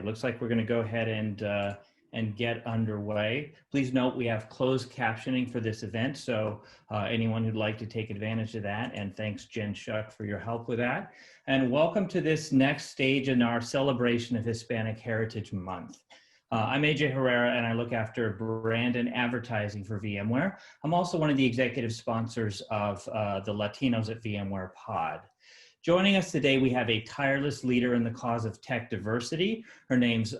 Looks like we're going to go ahead and get underway. Please note we have closed captioning for this event, so anyone who'd like to take advantage of that, and thanks Jen Shuck for your help with that. And welcome to this next stage in our celebration of Hispanic Heritage Month. I'm AJ Herrera, and I look after brand and advertising for VMware. I'm also one of the executive sponsors of the Latinos at VMware pod. Joining us today, we have a tireless leader in the cause of tech diversity. Her name's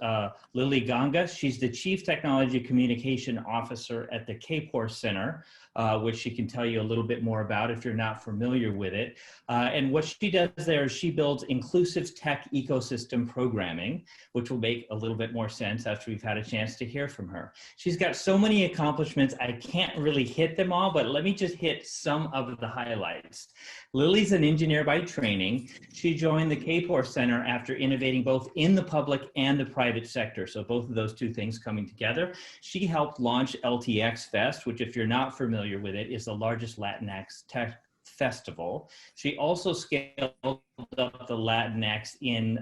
Lili Gangas. She's the Chief Technology Communication Officer at the Kapor Center, which she can tell you a little bit more about if you're not familiar with it. And what she does there is she builds inclusive tech ecosystem programming, which will make a little bit more sense after we've had a chance to hear from her. She's got so many accomplishments, I can't really hit them all, but let me just hit some of the highlights. Lili's an engineer by training. She joined the Kapor Center after innovating both in the public and the private sector. So both of those two things coming together. She helped launch LTX Fest, which if you're not familiar with it, is the largest Latinx tech festival. She also scaled up the Latinx in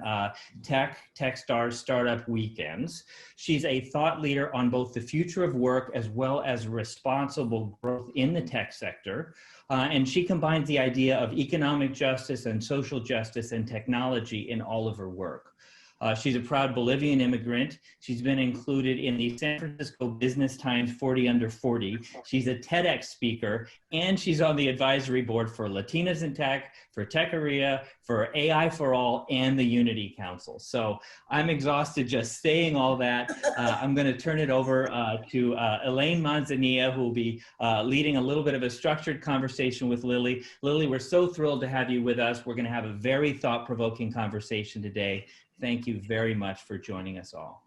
Tech Techstars Startup Weekends. She's a thought leader on both the future of work as well as responsible growth in the tech sector. And she combines the idea of economic justice and social justice and technology in all of her work. She's a proud Bolivian immigrant. She's been included in the San Francisco Business Times 40 Under 40. She's a TEDx speaker, and she's on the advisory board for Latinas in Tech, for Techqueria, for AI for All, and the Unity Council. So I'm exhausted just saying all that. I'm going to turn it over to Elaine Manzanilla, who will be leading a little bit of a structured conversation with Lili. Lili, we're so thrilled to have you with us. We're going to have a very thought-provoking conversation today. Thank you very much for joining us all.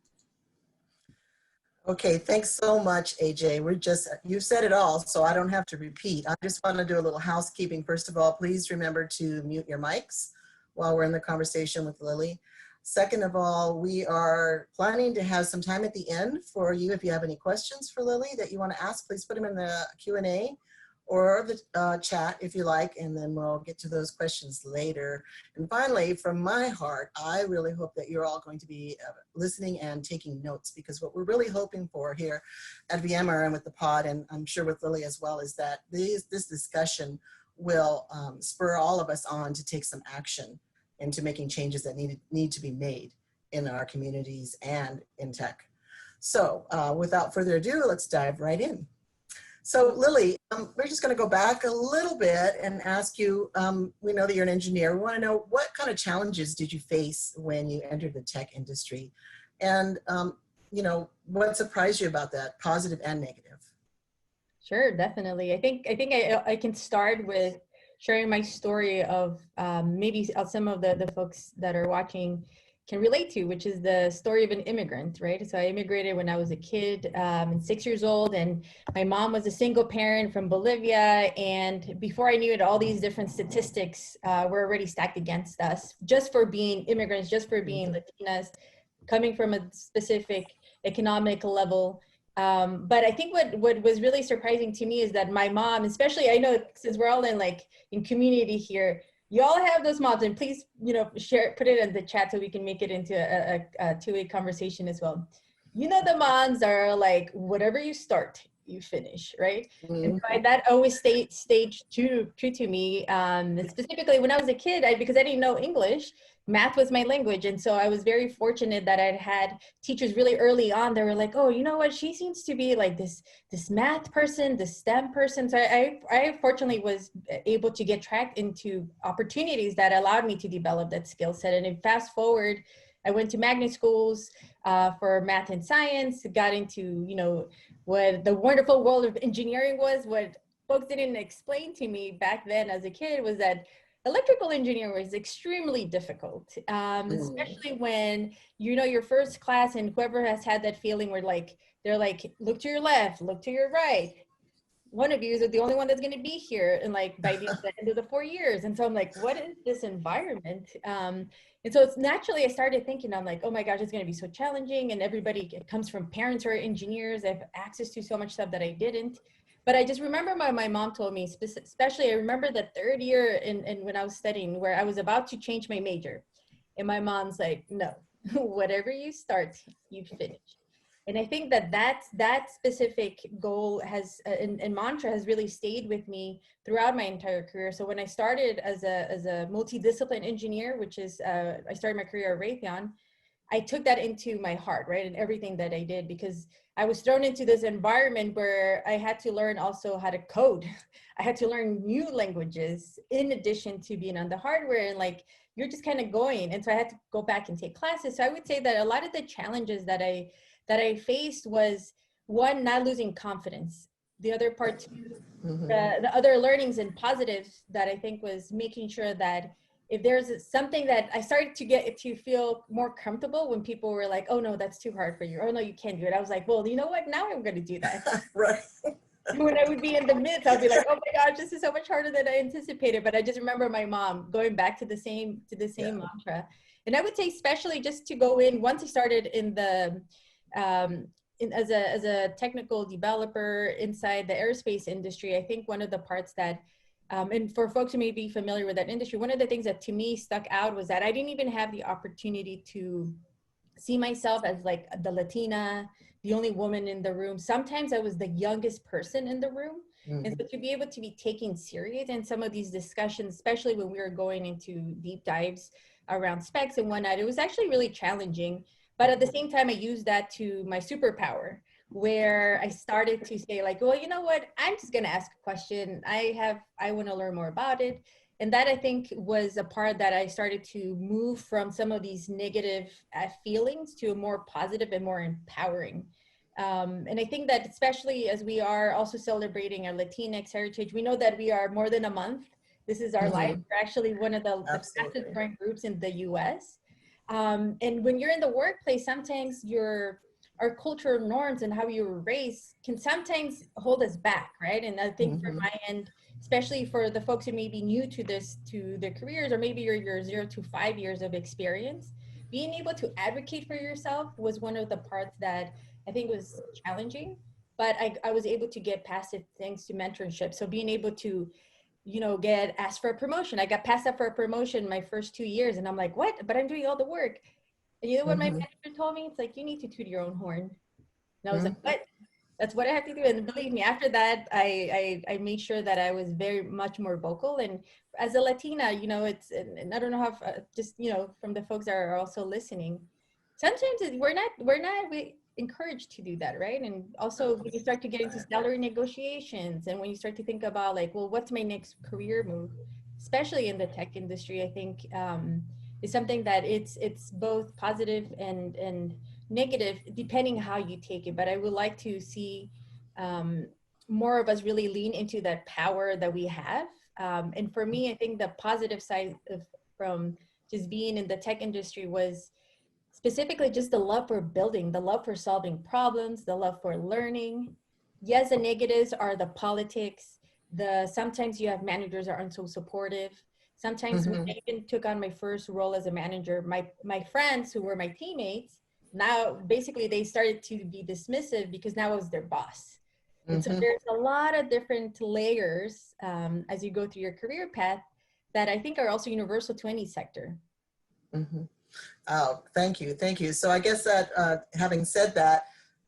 Okay, thanks so much, AJ. You said it all, so I don't have to repeat. I just want to do a little housekeeping. First of all, please remember to mute your mics while we're in the conversation with Lili. Second of all, we are planning to have some time at the end for you. If you have any questions for Lili that you want to ask, please put them in the Q&A or the chat if you like, and then we'll get to those questions later. And finally, from my heart, I really hope that you're all going to be listening and taking notes, because what we're really hoping for here at VMware and with the pod, and I'm sure with Lili as well, is that this discussion will spur all of us on to take some action into making changes that need to be made in our communities and in tech. So without further ado, let's dive right in. So Lili, we're just going to go back a little bit and ask you, we know that you're an engineer. We want to know, what kind of challenges did you face when you entered the tech industry? And you know, what surprised you about that, positive and negative? Sure, definitely. I think I can start with sharing my story of maybe some of the folks that are watching can relate to, which is the story of an immigrant, right? So I immigrated when I was a kid, 6 years old, and my mom was a single parent from Bolivia. And before I knew it, all these different statistics were already stacked against us, just for being immigrants, just for being Latinas, coming from a specific economic level. But I think what was really surprising to me is that my mom, especially, I know since we're all in community here, you all have those moms, and please, you know, put it in the chat so we can make it into a two-way conversation as well. You know, the moms are like, whatever you start, you finish, right? And so that always stayed true to me. Specifically when I was a kid, because I didn't know English, math was my language. And so I was very fortunate that I'd had teachers really early on that were like, oh, you know what, she seems to be like this math person, this STEM person. So I fortunately was able to get tracked into opportunities that allowed me to develop that skill set. And then fast forward, I went to magnet schools for math and science, got into, you know, what the wonderful world of engineering was. What folks didn't explain to me back then as a kid was that electrical engineering was extremely difficult, especially when, you know, your first class, and whoever has had that feeling where they're like, look to your left, look to your right. One of you is the only one that's going to be here, and like by the end of the 4 years. And so I'm like, what is this environment? And so it's naturally, I started thinking, I'm like, oh my gosh, it's going to be so challenging. And everybody comes from parents who are engineers. I have access to so much stuff that I didn't. But I just remember my mom told me, especially I remember the third year in when I was studying, where I was about to change my major. And my mom's like, no, whatever you start, you finish. And I think that that specific goal has and mantra has really stayed with me throughout my entire career. So when I started as a multidiscipline engineer, which is I started my career at Raytheon, I took that into my heart, right, and everything that I did, because I was thrown into this environment where I had to learn also how to code. I had to learn new languages in addition to being on the hardware, and like you're just kind of going. And so I had to go back and take classes. So I would say that a lot of the challenges that I faced was, one, not losing confidence. The other part, the other learnings and positives that I think was making sure that if there's something that I started to get to feel more comfortable when people were like, oh no, that's too hard for you. Oh no, you can't do it. I was like, well, you know what? Now I'm going to do that. Right. When I would be in the midst, I'd be like, oh my gosh, this is so much harder than I anticipated. But I just remember my mom going back to the same mantra. And I would say, especially just to go in, once I started in the, as a technical developer inside the aerospace industry, I think one of the parts that, and for folks who may be familiar with that industry, one of the things that to me stuck out was that I didn't even have the opportunity to see myself as like the Latina, the only woman in the room. Sometimes I was the youngest person in the room. And so to be able to be taken serious in some of these discussions, especially when we were going into deep dives around specs and whatnot, it was actually really challenging. But at the same time, I used that to my superpower, where I started to say like, well, you know what, I'm just gonna ask a question. I wanna learn more about it. And that I think was a part that I started to move from some of these negative feelings to a more positive and more empowering. And I think that especially as we are also celebrating our Latinx heritage, we know that we are more than a month. This is our life. We're actually one of the fastest growing groups in the US. And when you're in the workplace, sometimes our cultural norms and how you were raised can sometimes hold us back, right? And I think from my end, especially for the folks who may be new to this, to their careers, or maybe your 0 to 5 years of experience, being able to advocate for yourself was one of the parts that I think was challenging, but I was able to get past it thanks to mentorship. So being able to, you know, get asked for a promotion. I got passed up for a promotion my first 2 years, and I'm like, what? But I'm doing all the work. And you know what my manager told me? It's like, you need to toot your own horn. And I was like, what? That's what I have to do. And believe me, after that, I made sure that I was very much more vocal. And as a Latina, you know, it's, and I don't know how, just, you know, from the folks that are also listening, sometimes we're not encouraged to do that, right? And also when you start to get into salary negotiations, and when you start to think about like, well, what's my next career move, especially in the tech industry, I think is something that it's both positive and negative depending how you take it. But I would like to see more of us really lean into that power that we have. And for me, I think the positive side of from just being in the tech industry was specifically just the love for building, the love for solving problems, the love for learning. Yes, the negatives are the politics. Sometimes you have managers that aren't so supportive. Sometimes when I even took on my first role as a manager, my friends who were my teammates, now basically they started to be dismissive because now I was their boss. And so there's a lot of different layers as you go through your career path that I think are also universal to any sector. Oh, thank you. Thank you. So I guess that having said that,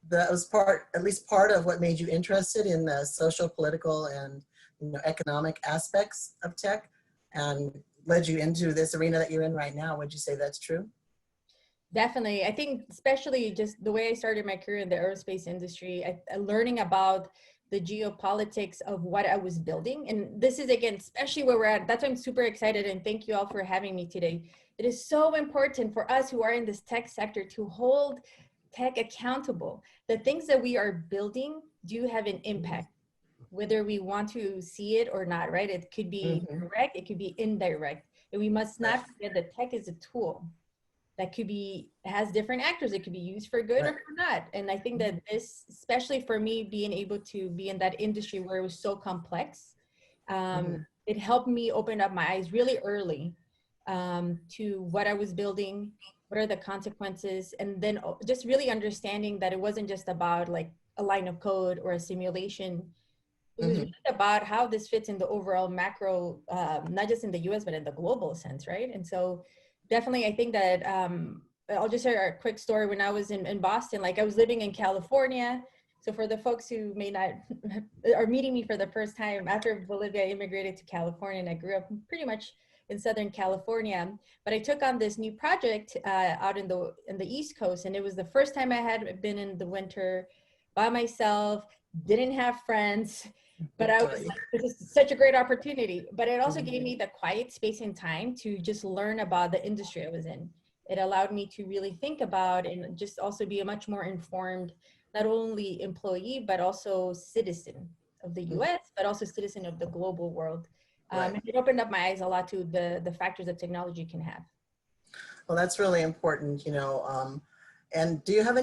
that was at least part of what made you interested in the social, political, and economic aspects of tech and led you into this arena that you're in right now. Would you say that's true? Definitely. I think especially just the way I started my career in the aerospace industry, learning about the geopolitics of what I was building. And this is, again, especially where we're at. That's why I'm super excited. And thank you all for having me today. It is so important for us who are in this tech sector to hold tech accountable. The things that we are building do have an impact, whether we want to see it or not, right? It could be direct, it could be indirect. And we must not forget that tech is a tool that has different actors. It could be used for good or for not. And I think that this, especially for me, being able to be in that industry where it was so complex, it helped me open up my eyes really early to what I was building, what are the consequences, and then just really understanding that it wasn't just about like a line of code or a simulation. It was really about how this fits in the overall macro, not just in the US, but in the global sense, right? And so definitely, I think that I'll just share a quick story. When I was in Boston, like I was living in California. So for the folks who may not are meeting me for the first time, after Bolivia, I immigrated to California, and I grew up pretty much in Southern California. But I took on this new project out in the East Coast, and it was the first time I had been in the winter by myself, didn't have friends, but I was like, this is such a great opportunity. But it also gave me the quiet space and time to just learn about the industry I was in. It allowed me to really think about and just also be a much more informed, not only employee, but also citizen of the US, but also citizen of the global world. And it opened up my eyes a lot to the factors that technology can have. Well, that's really important, you know. And do you have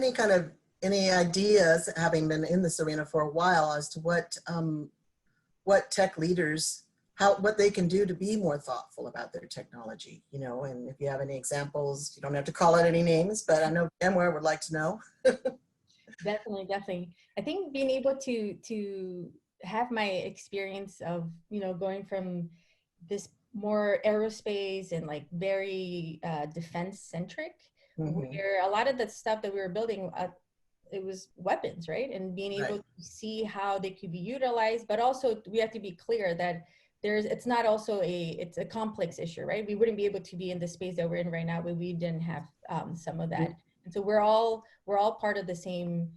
any ideas, having been in this arena for a while, as to what tech leaders, what they can do to be more thoughtful about their technology, you know? And if you have any examples, you don't have to call out any names, but I know VMware would like to know. Definitely. I think being able to have my experience of, you know, going from this more aerospace and like very defense centric, where a lot of the stuff that we were building, it was weapons, right? And being able to see how they could be utilized, but also we have to be clear that it's not also it's a complex issue, right? We wouldn't be able to be in the space that we're in right now, but we didn't have some of that. And so we're all part of the same,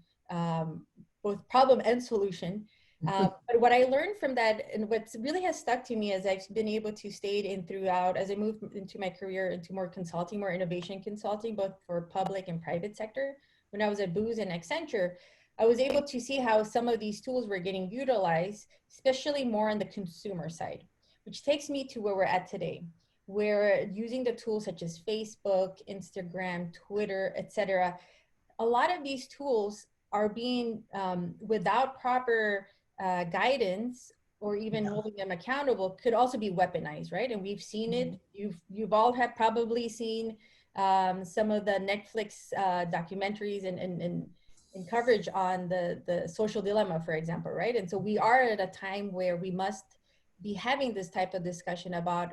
both problem and solution. But what I learned from that, and what really has stuck to me, is I've been able to stay in throughout, as I moved into my career into more consulting, more innovation consulting, both for public and private sector. When I was at Booz and Accenture, I was able to see how some of these tools were getting utilized, especially more on the consumer side, which takes me to where we're at today, where using the tools such as Facebook, Instagram, Twitter, etc. A lot of these tools are being, without proper guidance or even holding them accountable, could also be weaponized, right? And we've seen it. You've all have probably seen some of the Netflix documentaries and coverage on the social dilemma, for example, right? And so we are at a time where we must be having this type of discussion about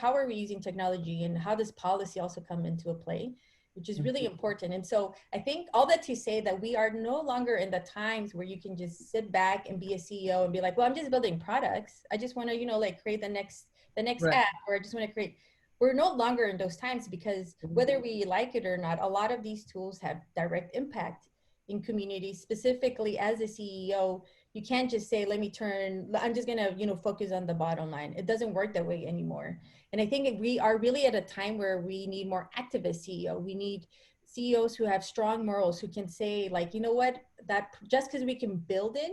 how are we using technology, and how does policy also come into a play, which is really important. And so I think all that to say that we are no longer in the times where you can just sit back and be a CEO and be like, well, I'm just building products. I just want to, you know, like create the next app, or I just want to create. We're no longer in those times, because whether we like it or not, a lot of these tools have direct impact in communities. Specifically, as a CEO, you can't just say, I'm just going to, you know, focus on the bottom line. It doesn't work that way anymore. And I think we are really at a time where we need more activist CEO. We need CEOs who have strong morals, who can say, like, you know what, that just because we can build it,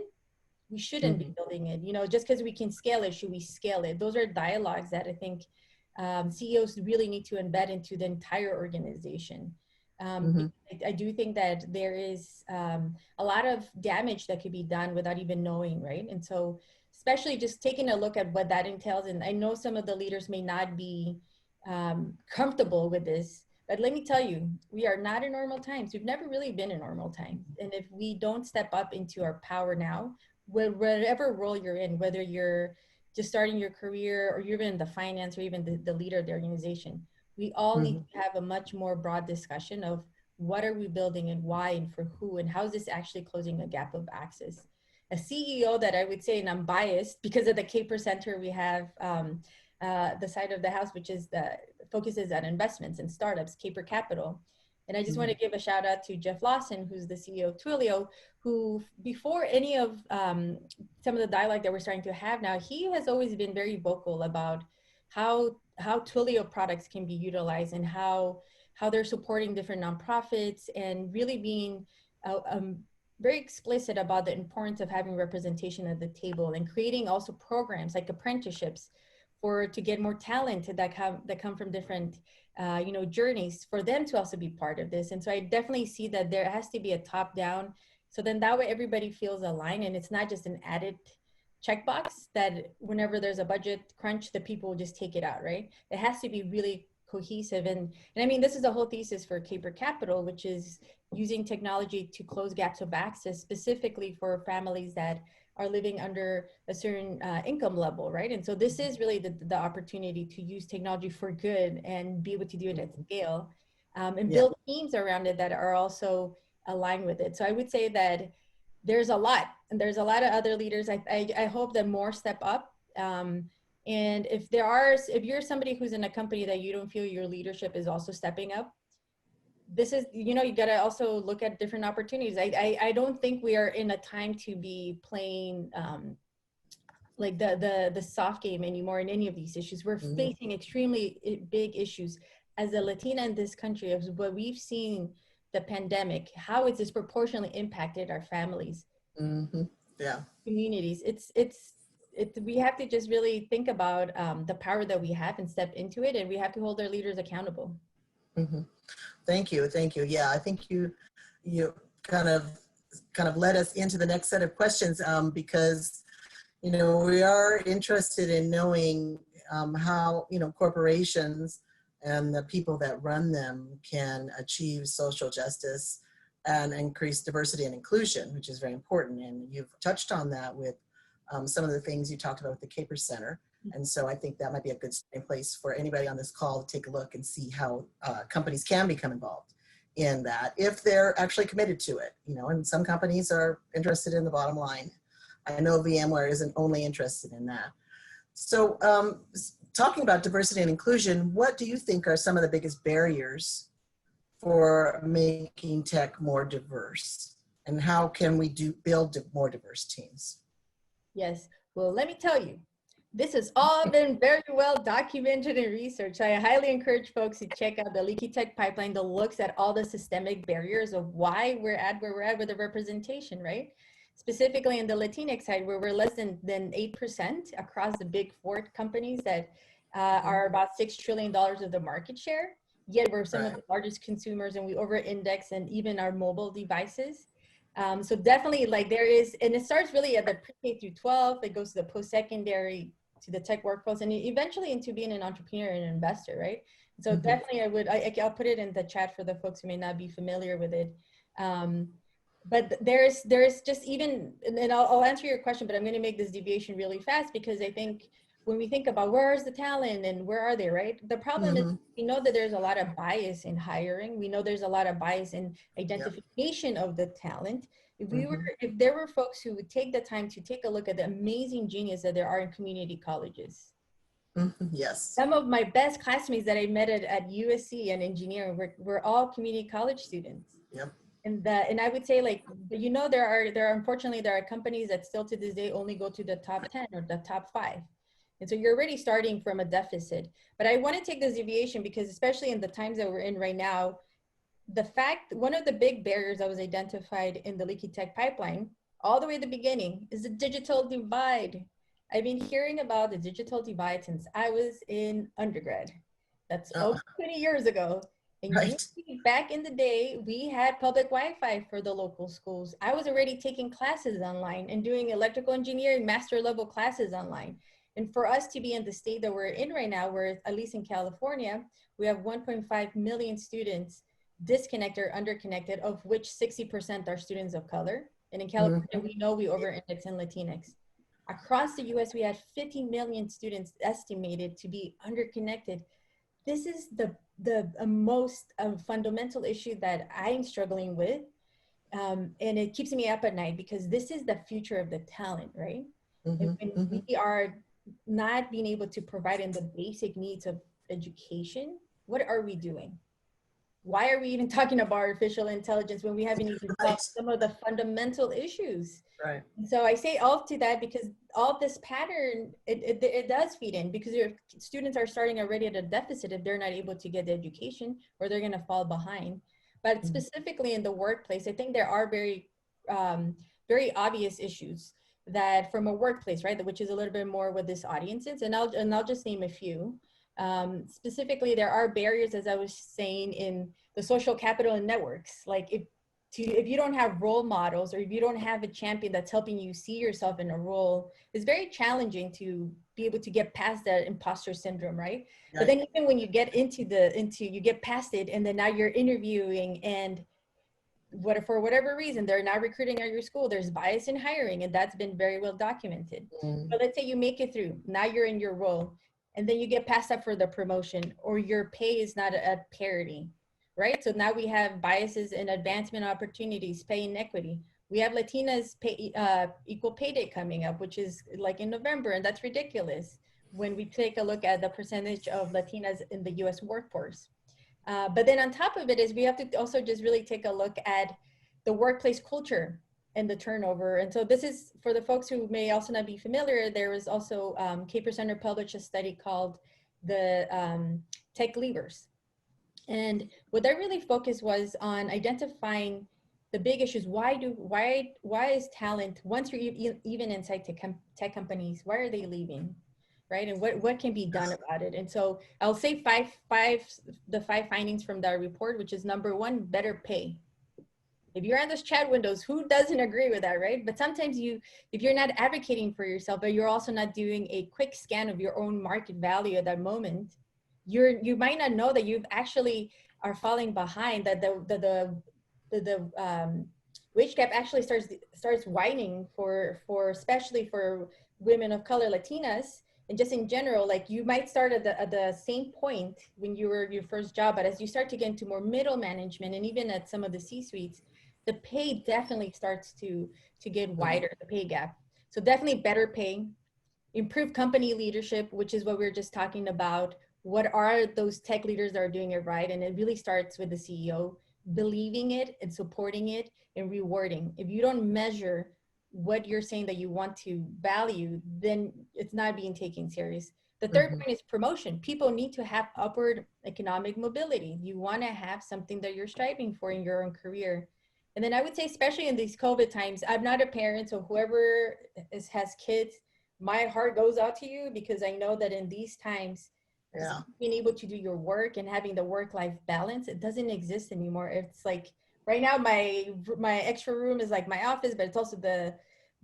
we shouldn't be building it. You know, just because we can scale it, should we scale it? Those are dialogues that I think CEOs really need to embed into the entire organization. I do think that there is a lot of damage that could be done without even knowing, right? And so, especially just taking a look at what that entails, and I know some of the leaders may not be comfortable with this, but let me tell you, we are not in normal times. We've never really been in normal times. And if we don't step up into our power now, whatever role you're in, whether you're just starting your career, or you're even in the finance, or even the leader of the organization, we all need to have a much more broad discussion of what are we building, and why, and for who, and how is this actually closing a gap of access. A CEO that I would say, and I'm biased because of the Kapor Center, we have the side of the house, which is focuses on investments and startups, Kapor Capital. And I just want to give a shout out to Jeff Lawson, who's the CEO of Twilio, who before any of some of the dialogue that we're starting to have now, he has always been very vocal about how Twilio products can be utilized, and how they're supporting different nonprofits, and really being very explicit about the importance of having representation at the table, and creating also programs like apprenticeships to get more talent that come from different journeys, for them to also be part of this. And so I definitely see that there has to be a top down, so then that way everybody feels aligned, and it's not just an added checkbox that whenever there's a budget crunch, the people will just take it out, right? It has to be really cohesive. And I mean, this is the whole thesis for Kapor Capital, which is using technology to close gaps of access, specifically for families that are living under a certain income level, right? And so this is really the opportunity to use technology for good and be able to do it at scale. and Yeah. build teams around it that are also aligned with it. So I would say that there's a lot, and there's a lot of other leaders. I hope that more step up. And if you're somebody who's in a company that you don't feel your leadership is also stepping up, this is, you got to also look at different opportunities. I don't think we are in a time to be playing like the soft game anymore in any of these issues. We're facing extremely big issues as a Latina in this country, of what we've seen, the pandemic, how it's disproportionately impacted our families, Yeah. communities. We have to just really think about the power that we have and step into it, and we have to hold our leaders accountable. Thank you. Yeah, I think you kind of led us into the next set of questions, because we are interested in knowing how corporations and the people that run them can achieve social justice and increase diversity and inclusion, which is very important. And you've touched on that with some of the things you talked about with the Kapor Center. And so I think that might be a good starting place for anybody on this call to take a look and see how companies can become involved in that if they're actually committed to it. And some companies are interested in the bottom line. I know VMware isn't only interested in that. So talking about diversity and inclusion, what do you think are some of the biggest barriers for making tech more diverse? And how can we build more diverse teams? Yes, well, let me tell you, this has all been very well documented and researched. I highly encourage folks to check out the Leaky Tech Pipeline that looks at all the systemic barriers of why we're at where we're at with the representation, right? Specifically in the Latinx side, where we're less than 8% across the big four companies that are about $6 trillion of the market share, yet we're some of the largest consumers, and we over-index in even our mobile devices. So definitely, like, there is, and it starts really at the pre-K through 12, it goes to the post-secondary, to the tech workforce, and eventually into being an entrepreneur and an investor, right? So definitely I'll put it in the chat for the folks who may not be familiar with it. But there's just even, and I'll answer your question, but I'm going to make this deviation really fast, because I think when we think about where's the talent and where are they, right? The problem is, we know that there's a lot of bias in hiring. We know there's a lot of bias in identification of the talent. If there were folks who would take the time to take a look at the amazing genius that there are in community colleges. Yes. Some of my best classmates that I met at USC and engineering were all community college students. Yep. And I would say, like, there are unfortunately there are companies that still to this day only go to the top 10 or the top 5. And so you're already starting from a deficit. But I want to take this deviation because, especially in the times that we're in right now, one of the big barriers that was identified in the Leaky Tech Pipeline, all the way at the beginning, is the digital divide. I've been hearing about the digital divide since I was in undergrad. That's over 20 years ago. And back in the day, we had public Wi-Fi for the local schools. I was already taking classes online and doing electrical engineering master level classes online. And for us to be in the state that we're in right now, where at least in California, we have 1.5 million students disconnected or underconnected, of which 60% are students of color. And in California, we know we over-index in Latinx. Across the US, we had 50 million students estimated to be underconnected. This is the most fundamental issue that I'm struggling with. And it keeps me up at night, because this is the future of the talent, right? And when we are not being able to provide in the basic needs of education, what are we doing? Why are we even talking about artificial intelligence when we haven't even solved some of the fundamental issues? Right. And so I say all to that because all this pattern, it does feed in, because your students are starting already at a deficit if they're not able to get the education, or they're going to fall behind. But specifically in the workplace, I think there are very obvious issues that from a workplace, right, which is a little bit more what this audience is, and I'll just name a few. Specifically, there are barriers, as I was saying, in the social capital and networks. Like if you don't have role models, or if you don't have a champion that's helping you see yourself in a role, it's very challenging to be able to get past that imposter syndrome, right? But then even when you get you get past it, and then now you're interviewing, and for whatever reason, they're not recruiting at your school, there's bias in hiring, and that's been very well documented. But let's say you make it through, now you're in your role, and then you get passed up for the promotion, or your pay is not at parity, right? So now we have biases in advancement opportunities, pay inequity. We have Latinas equal pay day coming up, which is like in November, and that's ridiculous when we take a look at the percentage of Latinas in the US workforce. But then on top of it is we have to also just really take a look at the workplace culture and the turnover. And so this is for the folks who may also not be familiar, there was also Kapor Center published a study called the Tech Levers. And what that really focused was on identifying the big issues. Why is talent, once you're even inside tech companies, why are they leaving? Right? And what can be done about it? And so I'll say the five findings from that report, which is number one, better pay. If you're on those chat windows, who doesn't agree with that, right? But sometimes if you're not advocating for yourself, but you're also not doing a quick scan of your own market value at that moment, you might not know that you've actually are falling behind, that the wage gap actually starts widening for especially for women of color, Latinas, and just in general. Like you might start at the same point when you were your first job, but as you start to get into more middle management and even at some of the C-suites, the pay definitely starts to get wider, the pay gap. So definitely better pay, improve company leadership, which is what we were just talking about. What are those tech leaders that are doing it right? And it really starts with the CEO believing it and supporting it and rewarding. If you don't measure what you're saying that you want to value, then it's not being taken serious. The third point is promotion. People need to have upward economic mobility. You want to have something that you're striving for in your own career. And then I would say, especially in these COVID times, I'm not a parent, so whoever has kids, my heart goes out to you, because I know that in these times, being able to do your work and having the work-life balance, it doesn't exist anymore. It's like right now my extra room is like my office, but it's also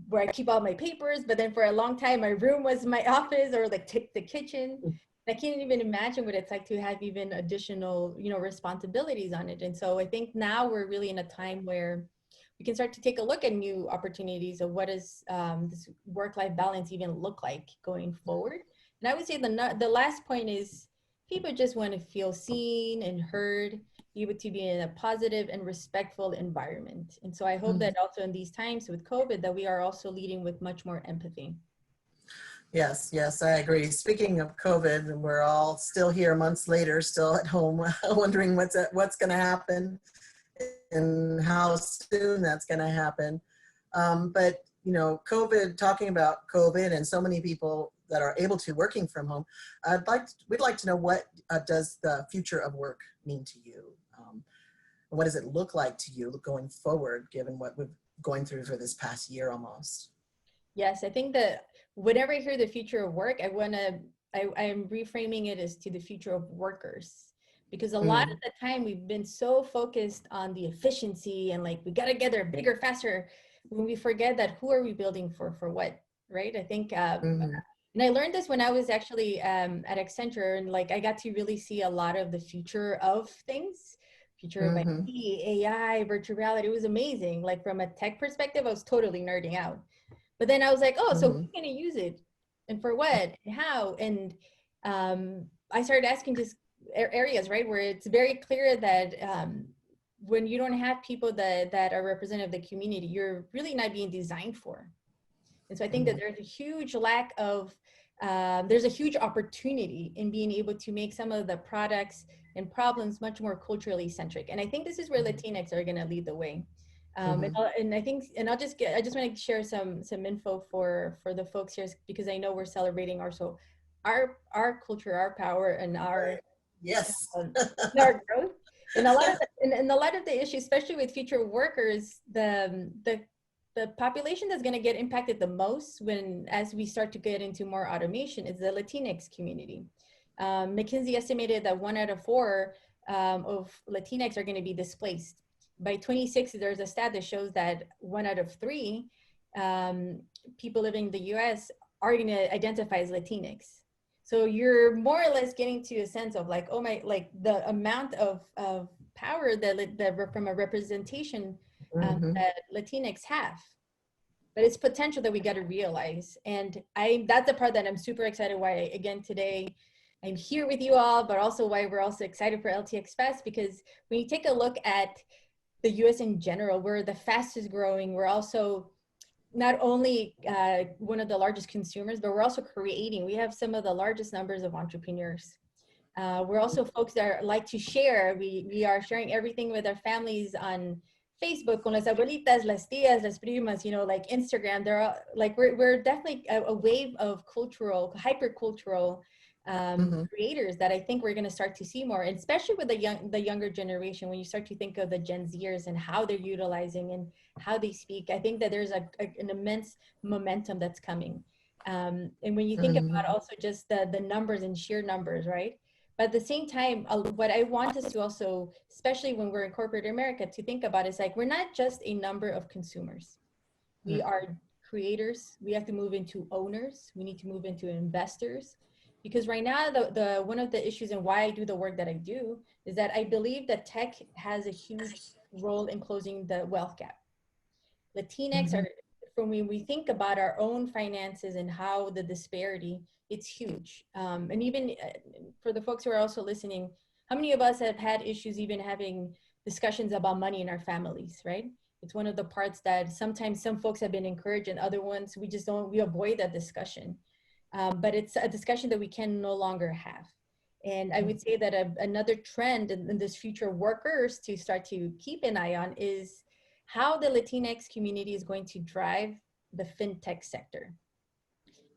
where I keep all my papers. But then for a long time, my room was my office, or like the kitchen. I can't even imagine what it's like to have even additional, responsibilities on it. And so I think now we're really in a time where we can start to take a look at new opportunities of what does this work-life balance even look like going forward. And I would say the last point is people just want to feel seen and heard, able to be in a positive and respectful environment. And so I hope that also in these times with COVID, that we are also leading with much more empathy. Yes, I agree. Speaking of COVID, we're all still here months later, still at home, wondering what's going to happen and how soon that's going to happen. But COVID, talking about COVID and so many people that are able to working from home, we'd like to know, what does the future of work mean to you? And what does it look like to you going forward, given what we've going through for this past year almost? Yes, I think that whenever I hear the future of work, I'm reframing it as to the future of workers. Because a lot of the time we've been so focused on the efficiency and like, we got to get there bigger, faster, when we forget that who are we building for what, right? I think, and I learned this when I was actually at Accenture, and like I got to really see a lot of the future of things, future of IT, AI, virtual reality. It was amazing. Like from a tech perspective, I was totally nerding out. But then I was like, oh, so who's going to use it and for what and how? And I started asking just areas, right, where it's very clear that when you don't have people that are representative of the community, you're really not being designed for. And so I think that there's a huge lack of, there's a huge opportunity in being able to make some of the products and problems much more culturally centric. And I think this is where Latinx are going to lead the way. And I think, and I just want to share some info for the folks here, because I know we're celebrating our culture, our power, and our our growth. And a lot of the issues, especially with future workers, the population that's going to get impacted the most as we start to get into more automation is the Latinx community. McKinsey estimated that 1 out of 4 of Latinx are going to be displaced. By 2060, there's a stat that shows that 1 out of 3 people living in the US are going to identify as Latinx. So you're more or less getting to a sense of like, oh my, like the amount of power that from a representation that Latinx have. But it's potential that we got to realize. And that's the part that I'm super excited why, again, today, I'm here with you all, but also why we're also excited for LTX Fest, because when you take a look at the US in general, we're the fastest growing. We're also not only one of the largest consumers, but we're also creating. We have some of the largest numbers of entrepreneurs. We're also folks that like to share. We are sharing everything with our families on Facebook, con las abuelitas, las tías, las primas, you know, like Instagram. They're all, like, we're definitely a wave of cultural, hyper-cultural creators that I think we're going to start to see more, and especially with the younger generation. When you start to think of the Gen Zers and how they're utilizing and how they speak, I think that there's an immense momentum that's coming. And when you think about also just the numbers and sheer numbers, right? But at the same time, what I want us to also, especially when we're in corporate America, to think about is like, we're not just a number of consumers. We are creators. We have to move into owners. We need to move into investors. Because right now, the one of the issues and why I do the work that I do is that I believe that tech has a huge role in closing the wealth gap. Latinx are, from when we think about our own finances and how the disparity, it's huge. And even for the folks who are also listening, how many of us have had issues even having discussions about money in our families, right? It's one of the parts that sometimes some folks have been encouraged and other ones, we avoid that discussion. But it's a discussion that we can no longer have. And I would say that another trend in this future workers to start to keep an eye on is how the Latinx community is going to drive the fintech sector.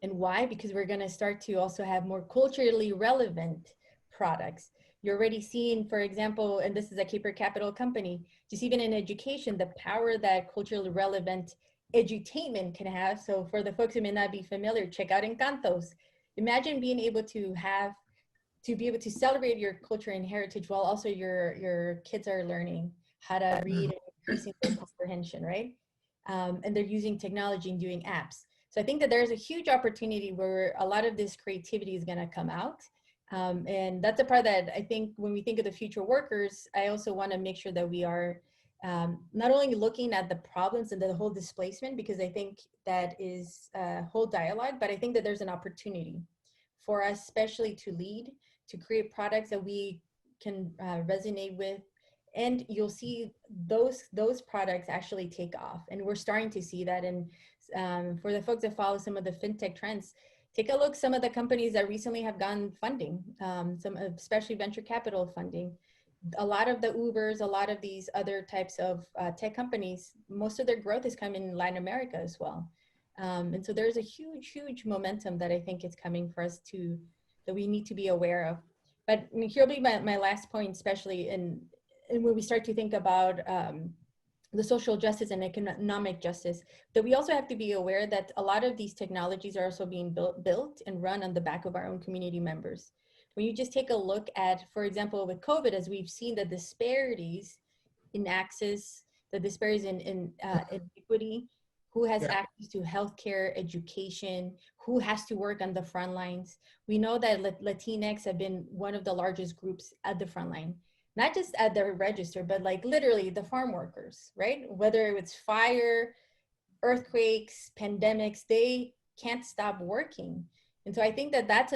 And why? Because we're going to start to also have more culturally relevant products. You're already seeing, for example, and this is a Kapor Capital company, just even in education, the power that culturally relevant edutainment can have. So for the folks who may not be familiar, check out Encantos. Imagine being able to be able to celebrate your culture and heritage while also your kids are learning how to read and increasing their comprehension, right? And they're using technology and doing apps. So I think that there's a huge opportunity where a lot of this creativity is going to come out. And that's a part that I think when we think of the future workers, I also want to make sure that we are not only looking at the problems and the whole displacement, because I think that is a whole dialogue, but I think that there's an opportunity for us, especially to lead, to create products that we can resonate with. And you'll see those products actually take off. And we're starting to see that. And for the folks that follow some of the fintech trends, take a look some of the companies that recently have gotten funding, some especially venture capital funding. A lot of the Ubers, a lot of these other types of tech companies, most of their growth is coming in Latin America as well. And so there's a huge, huge momentum that I think is coming for us that we need to be aware of. But I mean, here'll be my last point, especially in when we start to think about the social justice and economic justice, that we also have to be aware that a lot of these technologies are also being built and run on the back of our own community members. When you just take a look at, for example, with COVID, as we've seen the disparities in access, the disparities in equity, who has access to healthcare, education, who has to work on the front lines. We know that Latinx have been one of the largest groups at the front line, not just at the register, but like literally the farm workers, right? Whether it's fire, earthquakes, pandemics, they can't stop working. And so I think that that's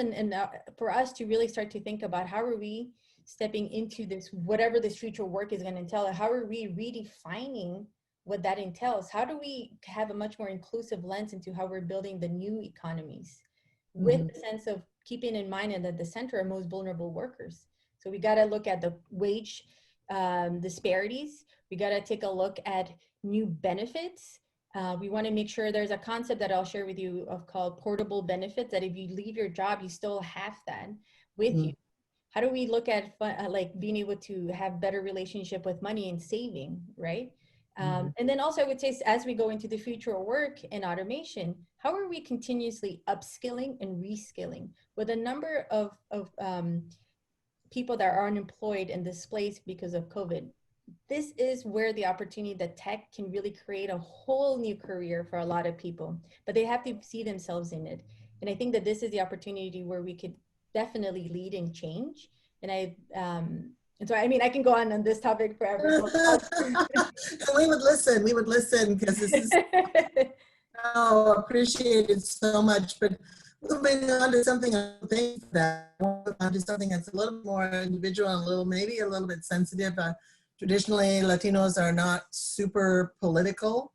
for us to really start to think about how are we stepping into this, whatever this future work is going to entail, how are we redefining what that entails? How do we have a much more inclusive lens into how we're building the new economies with the sense of keeping in mind that at the center are most vulnerable workers? So we got to look at the wage disparities. We got to take a look at new benefits. We want to make sure there's a concept that I'll share with you called portable benefits, that if you leave your job, you still have that with you. How do we look at like being able to have better relationship with money and saving, right? And then also I would say, as we go into the future of work and automation, how are we continuously upskilling and reskilling with a number of people that are unemployed and displaced because of COVID? This is where the opportunity that tech can really create a whole new career for a lot of people, but they have to see themselves in it. And I think that this is the opportunity where we could definitely lead and change. And so, I mean, I can go on this topic forever. We would listen because this is appreciated so much. But Moving on to something, I think that onto something that's a little more individual and maybe a little bit sensitive. Traditionally, Latinos are not super political,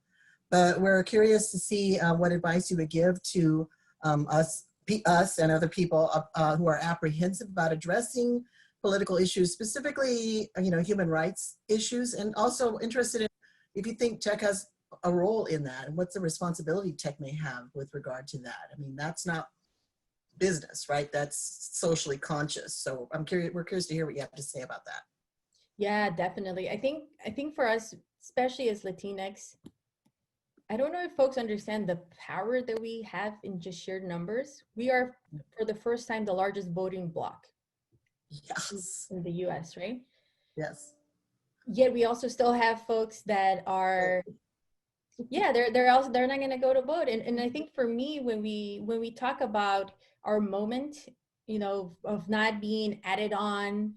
but we're curious to see what advice you would give to us and other people who are apprehensive about addressing political issues, specifically, human rights issues, and also interested in if you think tech has a role in that, and what's the responsibility tech may have with regard to that. I mean, that's not business, right? That's socially conscious. So we're curious to hear what you have to say about that. Yeah, definitely. I think for us, especially as Latinx, I don't know if folks understand the power that we have in just sheer numbers. We are, for the first time, the largest voting bloc Yes. in the US, right? Yes. Yet we also still have folks that are, yeah, they're not gonna go to vote. And I think for me, when we talk about our moment, of not being added on,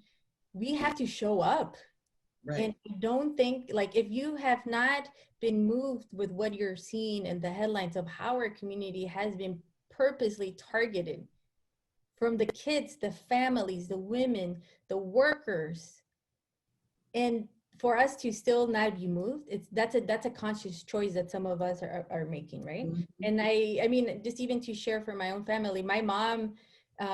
we have to show up. Right. And I don't think, like, if you have not been moved with what you're seeing in the headlines of how our community has been purposely targeted, from the kids, the families, the women, the workers, and for us to still not be moved, that's a conscious choice that some of us are making, right? Mm-hmm. And I mean, just even to share for my own family, my mom,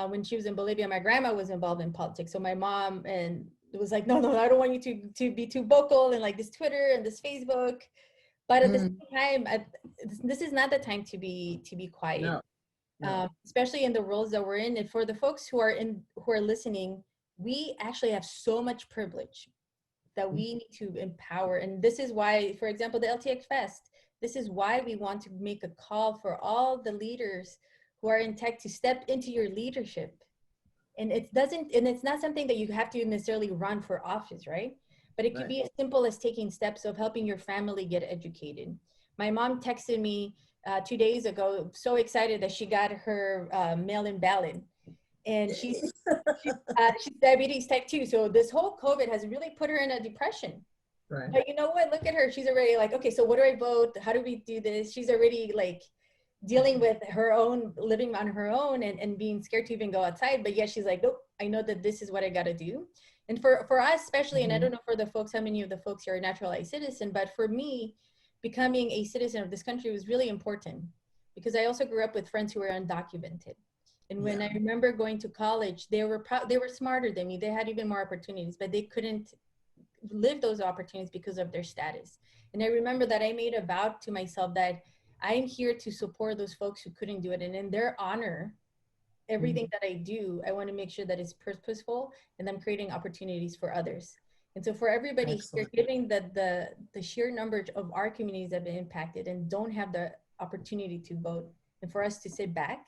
when she was in Bolivia, my grandma was involved in politics. So my mom and it was like, no, I don't want you to be too vocal and like this Twitter and this Facebook. But at the same time, this is not the time to be quiet. No. Especially in the roles that we're in. And for the folks who are listening, we actually have so much privilege that we need to empower. And this is why, for example, the LTX Fest, this is why we want to make a call for all the leaders who are in tech to step into your leadership. And it's not something that you have to necessarily run for office, right? But it could be as simple as taking steps of helping your family get educated. My mom texted me 2 days ago, so excited that she got her mail-in ballot. And she's diabetes type 2. So this whole COVID has really put her in a depression. Right. But you know what? Look at her. She's already like, okay, so what do I vote? How do we do this? She's already like dealing with her own, living on her own and being scared to even go outside. But yeah, she's like, nope, I know that this is what I got to do. And for us, especially, and I don't know for the folks, how many of the folks are a naturalized citizen, but for me, becoming a citizen of this country was really important because I also grew up with friends who were undocumented. And when I remember going to college, they were smarter than me. They had even more opportunities, but they couldn't live those opportunities because of their status. And I remember that I made a vow to myself that I'm here to support those folks who couldn't do it. And in their honor, everything that I do, I want to make sure that it's purposeful and I'm creating opportunities for others. And so for everybody here, given the sheer number of our communities that have been impacted and don't have the opportunity to vote, and for us to sit back,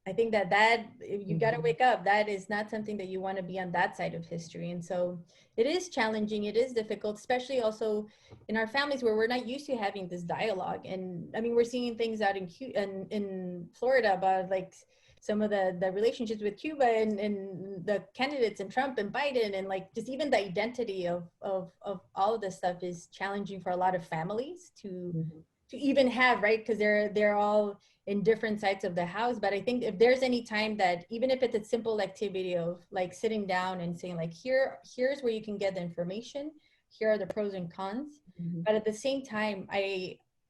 I think that you got to wake up. That is not something that you want to be on that side of history. And so it is challenging. It is difficult, especially also in our families where we're not used to having this dialogue. And I mean, we're seeing things out in Florida about like some of the relationships with Cuba and the candidates and Trump and Biden, and like just even the identity of all of this stuff is challenging for a lot of families to even have, right? Because they're all in different sides of the house. But I think if there's any time that, even if it's a simple activity of like sitting down and saying like, here's where you can get the information, here are the pros and cons. But at the same time,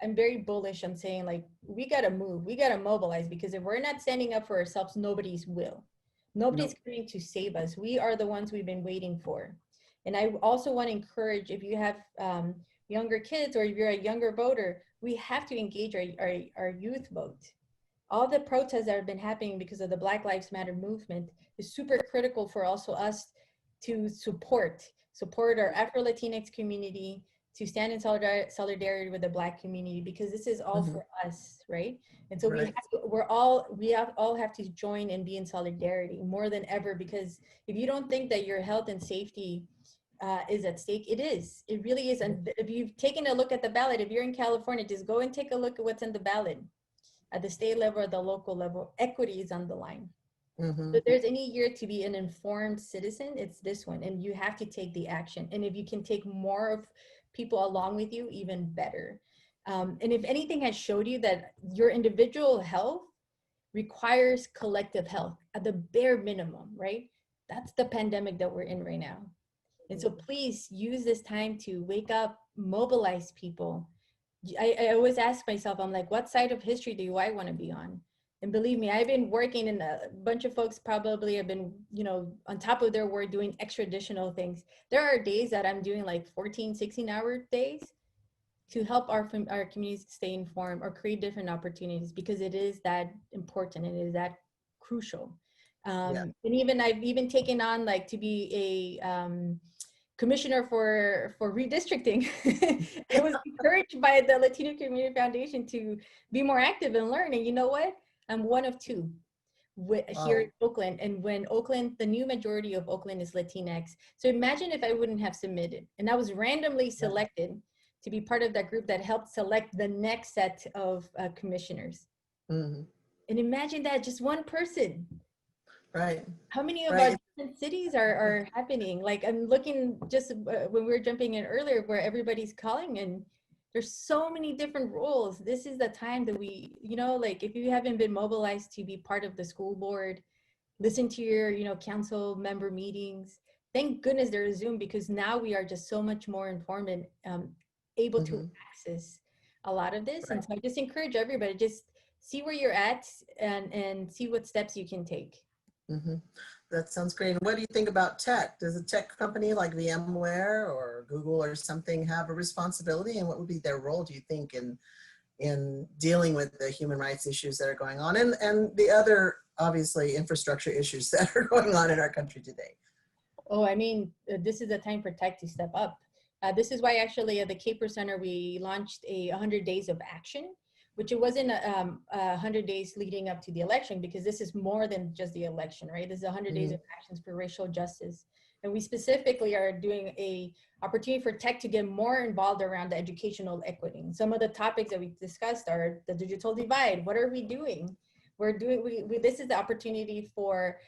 I'm very bullish on saying like, we got to move, we got to mobilize, because if we're not standing up for ourselves, nobody's will. Nobody's coming to save us. We are the ones we've been waiting for. And I also want to encourage, if you have younger kids or if you're a younger voter, we have to engage our youth vote. All the protests that have been happening because of the Black Lives Matter movement is super critical for also us to support our Afro-Latinx community, to stand in solidarity with the Black community, because this is all for us, right? And so we all have to join and be in solidarity more than ever, because if you don't think that your health and safety is at stake, it really is. And if you've taken a look at the ballot, if you're in California, just go and take a look at what's in the ballot at the state level or the local level. Equity is on the line. So if there's any year to be an informed citizen, it's this one, and you have to take the action. And if you can take more of people along with you, even better. And if anything has showed you that your individual health requires collective health at the bare minimum, right? That's the pandemic that we're in right now. And so please use this time to wake up, mobilize people. I always ask myself, I'm like, what side of history do I want to be on? And believe me, I've been working, and a bunch of folks probably have been, you know, on top of their work doing extra additional things. There are days that I'm doing like 14, 16-hour days to help our communities stay informed or create different opportunities, because it is that important and it is that crucial. And even I've even taken on like to be a commissioner for redistricting. I was encouraged by the Latino Community Foundation to be more active and learn. And you know what? I'm one of two here in Oakland. And when Oakland, the new majority of Oakland is Latinx. So imagine if I wouldn't have submitted, and I was randomly selected to be part of that group that helped select the next set of commissioners. And imagine that, just one person. Right. How many of our different cities are happening? Like, I'm looking just when we were jumping in earlier where everybody's calling, and there's so many different roles. This is the time that we, you know, like if you haven't been mobilized to be part of the school board, listen to your, you know, council member meetings. Thank goodness there is Zoom, because now we are just so much more informed and able to access a lot of this. And so I just encourage everybody, just see where you're at and see what steps you can take. That sounds great. And what do you think about tech? Does a tech company like VMware or Google or something have a responsibility, and what would be their role, do you think, in dealing with the human rights issues that are going on and the other, obviously, infrastructure issues that are going on in our country today? Oh, I mean, this is the time for tech to step up. This is why actually at the Kapor Center, we launched a 100 days of action, which it wasn't 100 days leading up to the election, because this is more than just the election, right? This is 100 days of actions for racial justice. And we specifically are doing a opportunity for tech to get more involved around the educational equity. And some of the topics that we discussed are the digital divide. What are we doing? This is the opportunity for,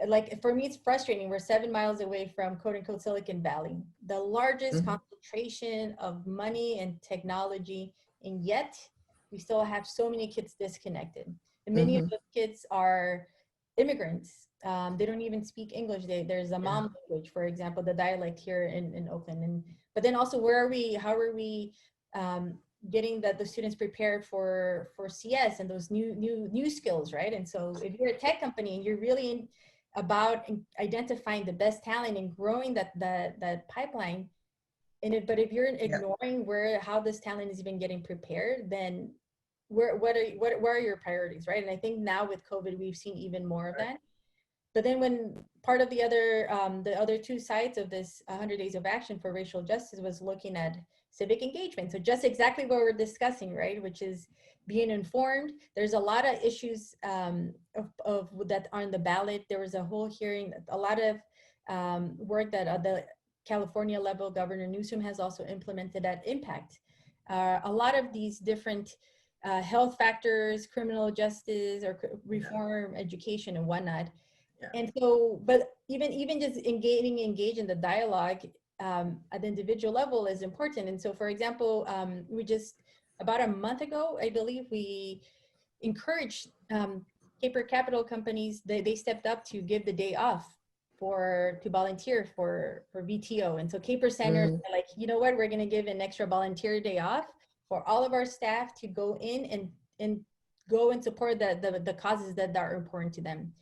like, for me, it's frustrating. We're 7 miles away from quote unquote Silicon Valley, the largest concentration of money and technology, and yet we still have so many kids disconnected. And many of those kids are immigrants. They don't even speak English. There's a mom language, for example, the dialect here in Oakland. But then also, how are we getting the students prepared for CS and those new skills, right? And so if you're a tech company and you're really about identifying the best talent and growing that pipeline, but if you're ignoring how this talent is even getting prepared, then what are your priorities, right? And I think now with COVID, we've seen even more of that. But then when part of the other two sides of this 100 days of action for racial justice was looking at civic engagement. So just exactly what we're discussing, right? Which is being informed. There's a lot of issues of that are on the ballot. There was a whole hearing, a lot of work that the California level, Governor Newsom has also implemented that impact. A lot of these different health factors, criminal justice or reform, education and whatnot. And so, but even just engage in the dialogue at the individual level is important. And so, for example, we just, about a month ago, I believe, we encouraged Kapor Capital companies, they stepped up to give the day off to volunteer for VTO. And so Kapor Center, like, you know what, we're going to give an extra volunteer day off for all of our staff to go in and go and support the causes that are important to them.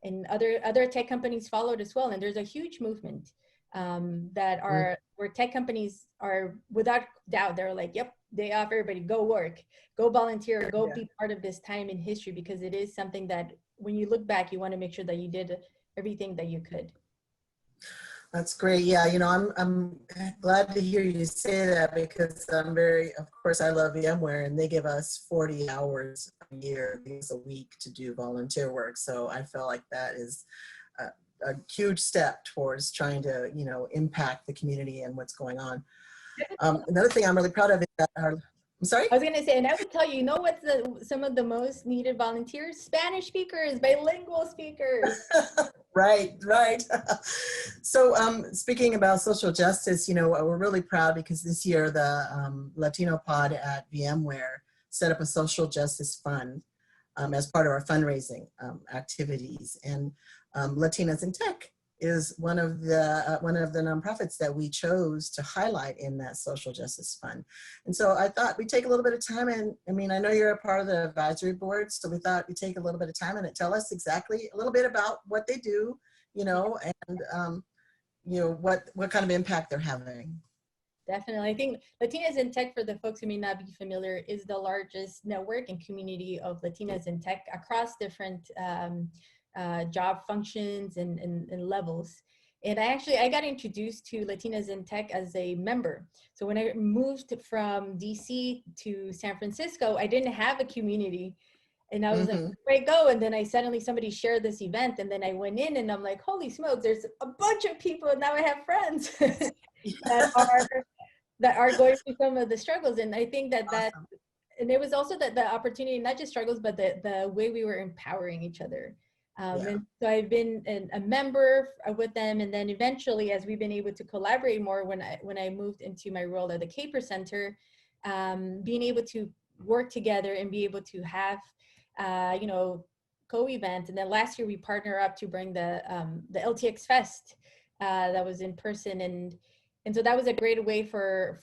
And other tech companies followed as well. And there's a huge movement where tech companies are, without doubt, they're like, yep, day off, everybody go work, go volunteer, go be part of this time in history, because it is something that when you look back, you want to make sure that you did everything that you could. That's great. Yeah, you know, I'm glad to hear you say that, because I'm of course, I love VMware, and they give us 40 hours a year, a week to do volunteer work. So I feel like that is a huge step towards trying to, you know, impact the community and what's going on. Another thing I'm really proud of is that I'm sorry? I was going to say, and I would tell you, you know what's some of the most needed volunteers? Spanish speakers, bilingual speakers. Right. So speaking about social justice, you know, we're really proud because this year the Latino pod at VMware set up a social justice fund as part of our fundraising activities. And Latinas in Tech is one of the nonprofits that we chose to highlight in that social justice fund. And so I thought we'd take a little bit of time, and I mean, I know you're a part of the advisory board, so we thought we'd take a little bit of time and tell us exactly a little bit about what they do, you know, and you know, what kind of impact they're having. Definitely. I think Latinas in Tech, for the folks who may not be familiar, is the largest network and community of Latinas in Tech across different job functions and levels. And I got introduced to Latinas in Tech as a member. So when I moved from DC to San Francisco, I didn't have a community. And I was like, where do I go? And then somebody shared this event, and then I went in and I'm like, holy smokes, there's a bunch of people, and now I have friends that are going through some of the struggles. And I think that Awesome. And it was also the opportunity, not just struggles, but the way we were empowering each other. And so I've been a member with them, and then eventually, as we've been able to collaborate more, when I moved into my role at the Kapor Center, being able to work together and be able to have, you know, co-events. And then last year we partnered up to bring the LTX Fest that was in person, and so that was a great way for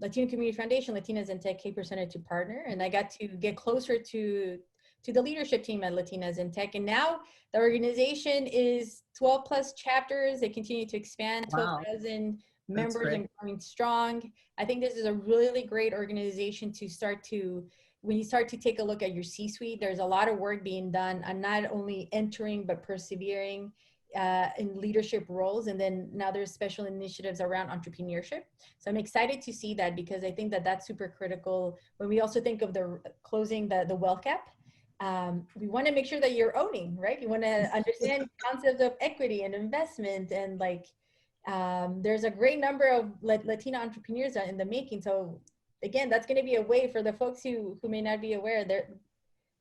Latino Community Foundation, Latinas in Tech, Kapor Center to partner, and I got to get closer to the leadership team at Latinas in Tech. And now the organization is 12 plus chapters. They continue to expand, 12,000 members and growing strong. I think this is a really great organization to start to, when you start to take a look at your C-suite, there's a lot of work being done on not only entering, but persevering in leadership roles. And then now there's special initiatives around entrepreneurship. So I'm excited to see that, because I think that that's super critical when we also think of the closing the wealth gap. We want to make sure that you're owning, right? You want to understand concepts of equity and investment, and like there's a great number of Latina entrepreneurs in the making. So again, that's going to be a way for the folks who may not be aware.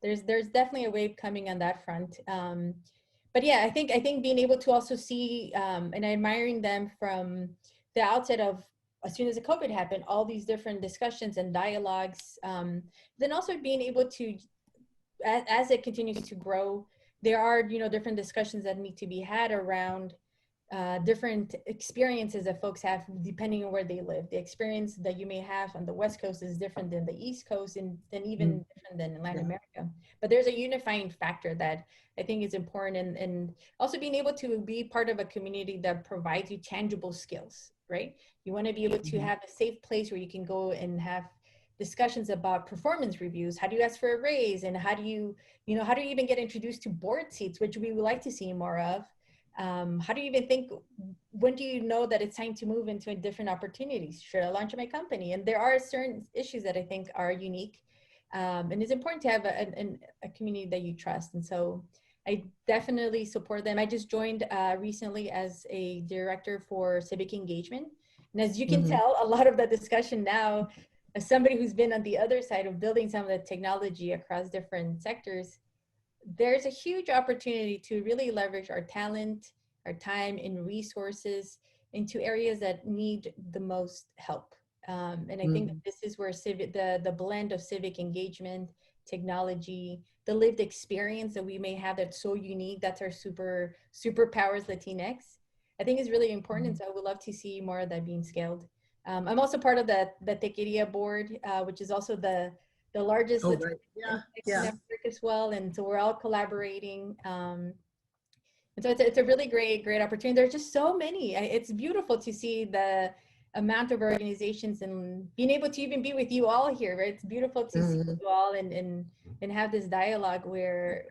There's definitely a wave coming on that front. But yeah, I think being able to also see and admiring them from the outset of, as soon as the COVID happened, all these different discussions and dialogues, then also being able to, as it continues to grow, there are, you know, different discussions that need to be had around different experiences that folks have depending on where they live. The experience that you may have on the West Coast is different than the East Coast, and even different than in Latin America. But there's a unifying factor that I think is important, and also being able to be part of a community that provides you tangible skills, right? You want to be able to have a safe place where you can go and have discussions about performance reviews. How do you ask for a raise? And how do you even get introduced to board seats, which we would like to see more of? How do you even think, when do you know that it's time to move into different opportunities? Should I launch my company? And there are certain issues that I think are unique. And it's important to have a community that you trust. And so I definitely support them. I just joined recently as a director for civic engagement. And as you can tell, a lot of the discussion now, as somebody who's been on the other side of building some of the technology across different sectors, there's a huge opportunity to really leverage our talent, our time, and resources into areas that need the most help. And I think that this is where the blend of civic engagement, technology, the lived experience that we may have that's so unique, that's our superpowers Latinx, I think is really important. And so I would love to see more of that being scaled. I'm also part of the Techqueria board, which is also the largest network as well. And so we're all collaborating. And so it's a really great opportunity. There's just so many. It's beautiful to see the amount of organizations and being able to even be with you all here, right? It's beautiful to see you all and have this dialogue where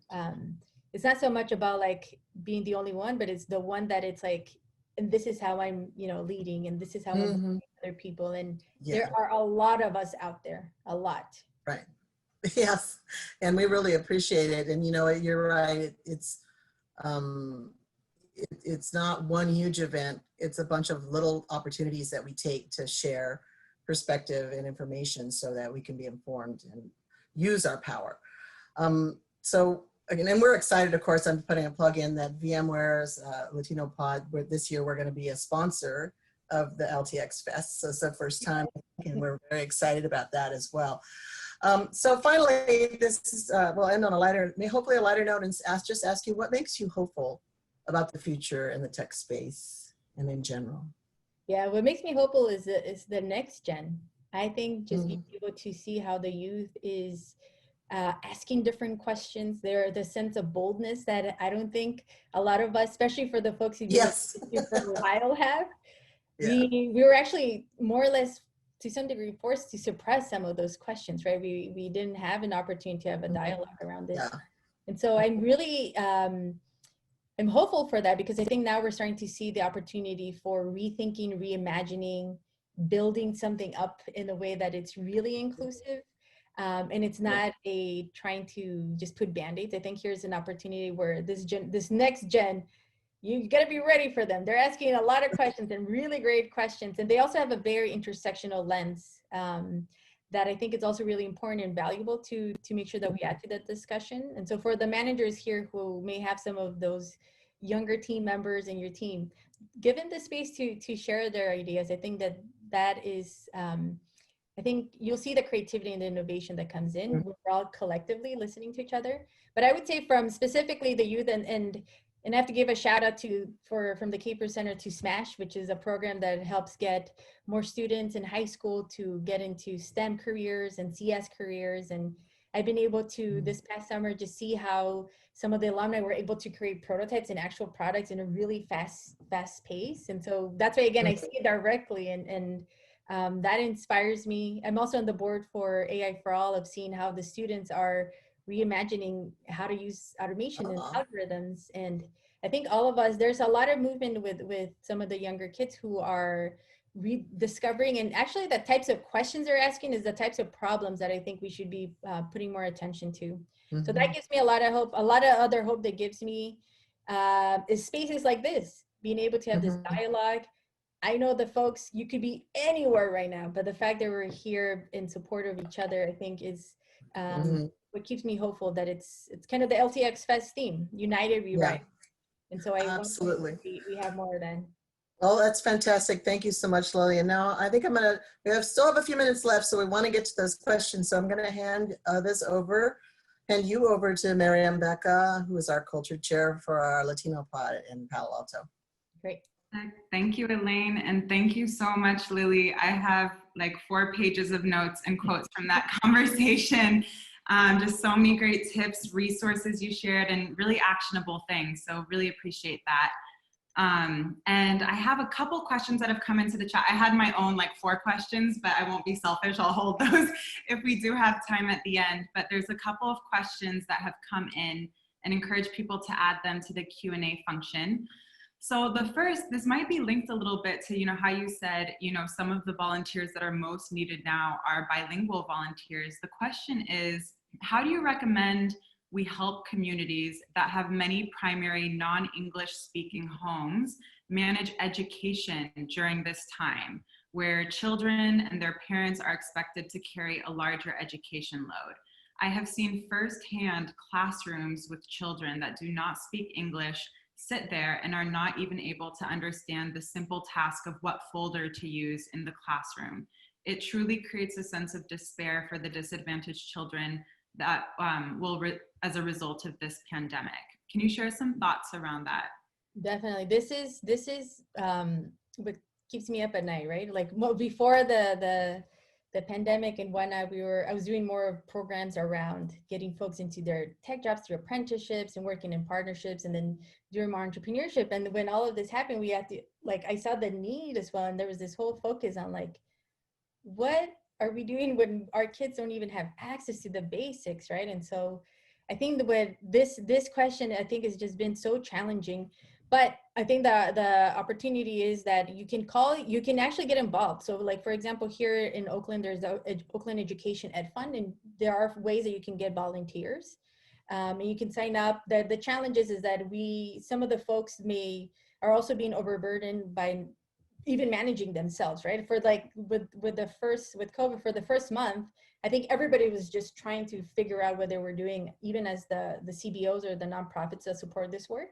it's not so much about like being the only one, but it's the one that it's like, and this is how I'm, you know, leading, and this is how I'm leading other people. And there are a lot of us out there, a lot. Right. Yes. And we really appreciate it. And, you know, you're right. It's not one huge event. It's a bunch of little opportunities that we take to share perspective and information so that we can be informed and use our power. So again, and we're excited, of course, I'm putting a plug in that VMware's Latino Pod, where this year we're going to be a sponsor of the LTX Fest. So it's the first time, and we're very excited about that as well. So finally, this is, we'll end on a lighter, hopefully a lighter note, and just ask you what makes you hopeful about the future in the tech space and in general. Yeah, what makes me hopeful is the next gen. I think just being able to see how the youth is asking different questions, the sense of boldness that I don't think a lot of us, especially for the folks who've been Yes. in the for a while, have. Yeah. We were actually more or less, to some degree, forced to suppress some of those questions, right? We didn't have an opportunity to have a dialogue around this. Yeah. And so I'm really, I'm hopeful for that, because I think now we're starting to see the opportunity for rethinking, reimagining, building something up in a way that it's really inclusive. And it's not a trying to just put band-aids. I think here's an opportunity where this next gen, you got to be ready for them. They're asking a lot of questions, and really great questions. And they also have a very intersectional lens that I think is also really important and valuable to make sure that we add to that discussion. And so for the managers here who may have some of those younger team members in your team, give them the space to share their ideas. I think that is, I think you'll see the creativity and the innovation that comes in. We're all collectively listening to each other. But I would say from specifically the youth, and I have to give a shout out from the Kapor Center to SMASH, which is a program that helps get more students in high school to get into STEM careers and CS careers. And I've been able to, this past summer, just see how some of the alumni were able to create prototypes and actual products in a really fast pace. And so that's why, again, I see it directly, and that inspires me. I'm also on the board for AI for All, of seeing how the students are reimagining how to use automation and algorithms. And I think all of us, there's a lot of movement with some of the younger kids who are rediscovering, and actually the types of questions they're asking is the types of problems that I think we should be putting more attention to. So that gives me a lot of hope. A lot of other hope that gives me is spaces like this, being able to have this dialogue. I know the folks, you could be anywhere right now, but the fact that we're here in support of each other, I think is what keeps me hopeful that it's kind of the LTX Fest theme, United We Rise. And so I absolutely. We have more of that. Well, that's fantastic. Thank you so much, Lili. And now I think we still have a few minutes left, so we want to get to those questions. So I'm gonna hand you over to Mariam Becca, who is our culture chair for our Latino pod in Palo Alto. Great. Thank you, Elaine, and thank you so much, Lili. I have like 4 pages of notes and quotes from that conversation. Just so many great tips, resources you shared, and really actionable things. So really appreciate that. And I have a couple questions that have come into the chat. I had my own like 4 questions, but I won't be selfish. I'll hold those if we do have time at the end. But there's a couple of questions that have come in, and encourage people to add them to the Q&A function. So the first, this might be linked a little bit to, how you said, some of the volunteers that are most needed now are bilingual volunteers. The question is, how do you recommend we help communities that have many primary non-English speaking homes manage education during this time, where children and their parents are expected to carry a larger education load? I have seen firsthand classrooms with children that do not speak English sit there and are not even able to understand the simple task of what folder to use in the classroom. It truly creates a sense of despair for the disadvantaged children that as a result of this pandemic. Can you share some thoughts around that? Definitely. This is what keeps me up at night, right? Like before the pandemic and whatnot, I was doing more programs around getting folks into their tech jobs through apprenticeships and working in partnerships, and then doing more entrepreneurship. And when all of this happened, we had to, I saw the need as well. And there was this whole focus on what are we doing when our kids don't even have access to the basics, right? And so I think this question, I think, has just been so challenging. But I think the opportunity is that you can actually get involved. So for example, here in Oakland, there's the Oakland Education Ed Fund, and there are ways that you can get volunteers. And you can sign up. The challenge is that some of the folks are also being overburdened by even managing themselves, right? For with COVID, for the first month, I think everybody was just trying to figure out what they were doing, even as the CBOs or the nonprofits that support this work.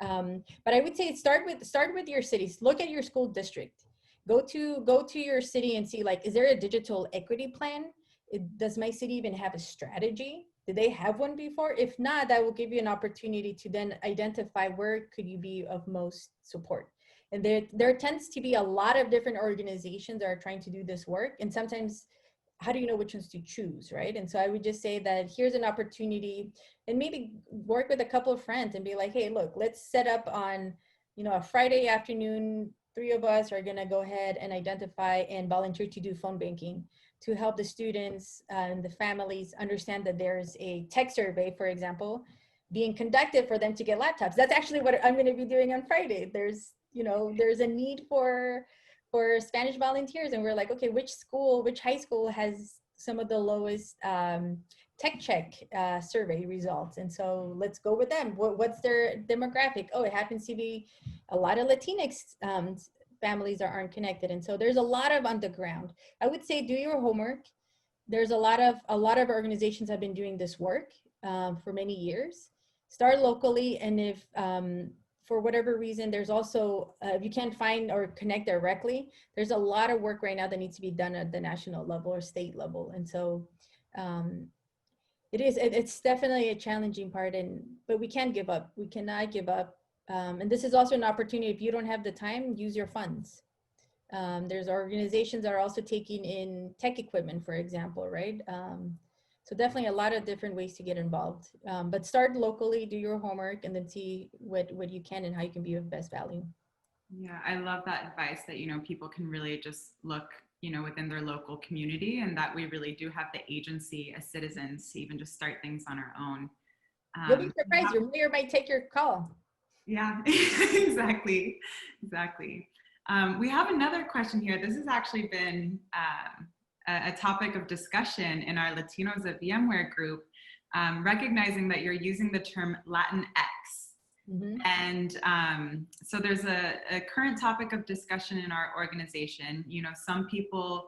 But I would say start with your cities. Look at your school district. Go to your city and see, is there a digital equity plan? does my city even have a strategy? Did they have one before? If not, that will give you an opportunity to then identify where could you be of most support. And there tends to be a lot of different organizations that are trying to do this work. And sometimes, how do you know which ones to choose, right? And so I would just say that here's an opportunity, and maybe work with a couple of friends and be like, hey, look, let's set up on, a Friday afternoon, 3 of us are gonna go ahead and identify and volunteer to do phone banking to help the students and the families understand that there's a tech survey, for example, being conducted for them to get laptops. That's actually what I'm gonna be doing on Friday. There's a need for Spanish volunteers, and we're like, okay, which high school has some of the lowest tech check survey results? And so let's go with them. What's their demographic? Oh, it happens to be a lot of Latinx families aren't connected. And so there's a lot of on the ground. I would say do your homework. There's a lot of organizations have been doing this work for many years. Start locally, and if for whatever reason, there's also, if you can't find or connect directly, there's a lot of work right now that needs to be done at the national level or state level. And so it's definitely a challenging part, but we can't give up. We cannot give up. And this is also an opportunity. If you don't have the time, use your funds. There's organizations that are also taking in tech equipment, for example, right? So definitely a lot of different ways to get involved. But start locally, do your homework, and then see what you can and how you can be of best value. Yeah, I love that advice that, people can really just look, within their local community, and that we really do have the agency as citizens to even just start things on our own. You'll be surprised. Your mayor might take your call. Yeah, exactly. We have another question here. This has actually been a topic of discussion in our Latinos VMware group, recognizing that you're using the term Latinx. Mm-hmm. And so there's a current topic of discussion in our organization. Some people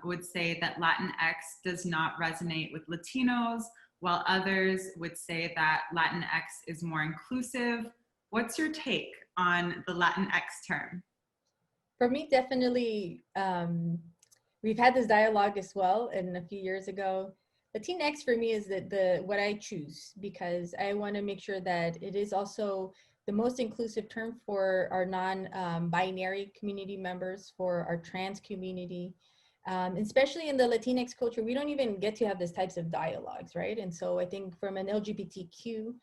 would say that Latinx does not resonate with Latinos, while others would say that Latinx is more inclusive. What's your take on the Latinx term? For me, definitely, we've had this dialogue as well, and a few years ago, Latinx for me is what I choose, because I want to make sure that it is also the most inclusive term for our non-binary community members, for our trans community, especially in the Latinx culture. We don't even get to have these types of dialogues, right? And so I think from an LGBTQ,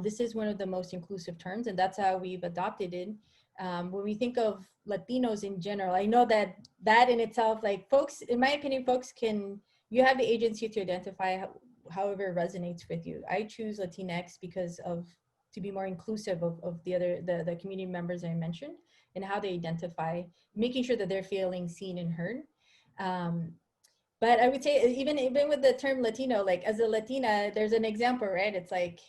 this is one of the most inclusive terms, and that's how we've adopted it. When we think of Latinos in general, I know that in itself, like folks, in my opinion, you have the agency to identify however it resonates with you. I choose Latinx because to be more inclusive of the community members I mentioned and how they identify, making sure that they're feeling seen and heard. But I would say even with the term Latino, like as a Latina, there's an example, right? It's like